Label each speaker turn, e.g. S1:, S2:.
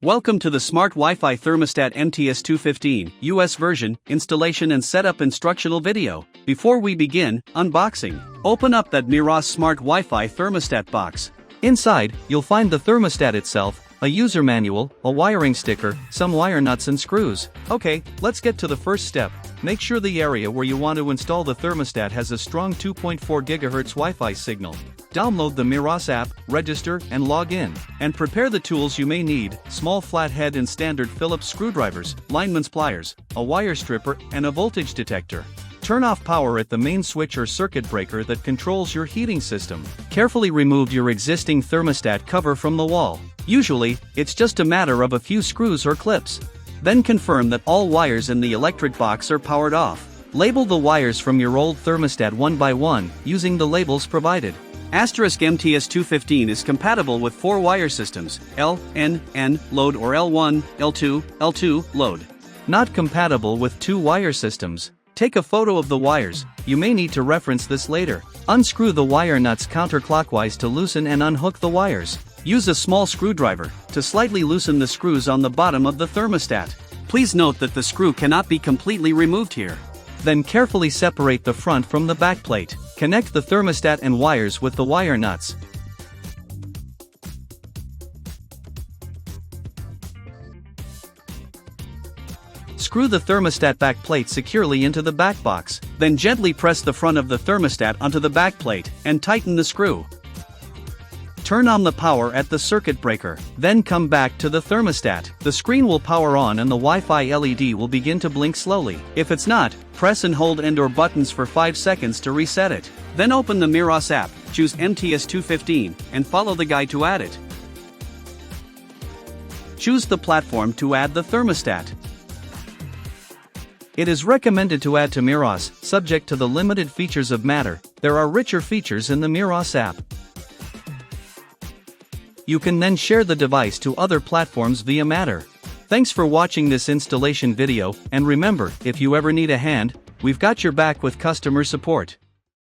S1: Welcome to the Smart Wi-Fi Thermostat MTS215 US version installation and setup instructional video. Before we begin unboxing, open up that Meross Smart Wi-Fi Thermostat box. Inside, you'll find the thermostat itself, a user manual, a wiring sticker, some wire nuts and screws. Okay, let's get to the first step. Make sure the area where you want to install the thermostat has a strong 2.4 GHz Wi-Fi signal. Download the Meross app, register, and log in. And prepare the tools you may need: small flathead and standard Phillips screwdrivers, lineman's pliers, a wire stripper, and a voltage detector. Turn off power at the main switch or circuit breaker that controls your heating system. Carefully remove your existing thermostat cover from the wall. Usually, it's just a matter of a few screws or clips. Then confirm that all wires in the electric box are powered off. Label the wires from your old thermostat one by one, using the labels provided. MTS215 is compatible with 4 wire systems: L, N, N, load, or L1, L2, L2, load. Not compatible with 2 wire systems. Take a photo of the wires, you may need to reference this later. Unscrew the wire nuts counterclockwise to loosen and unhook the wires. Use a small screwdriver to slightly loosen the screws on the bottom of the thermostat. Please note that the screw cannot be completely removed here. Then carefully separate the front from the back plate. Connect the thermostat and wires with the wire nuts. Screw the thermostat back plate securely into the back box. Then gently press the front of the thermostat onto the back plate and tighten the screw. Turn on the power at the circuit breaker. Then come back to the thermostat. The screen will power on and the Wi-Fi LED will begin to blink slowly. If it's not, press and hold and or buttons for 5 seconds to reset it. Then open the Meross app, choose MTS215, and follow the guide to add it. Choose the platform to add the thermostat. It is recommended to add to Meross, subject to the limited features of Matter. There are richer features in the Meross app. You can then share the device to other platforms via Matter. Thanks for watching this installation video, and remember, if you ever need a hand, we've got your back with customer support.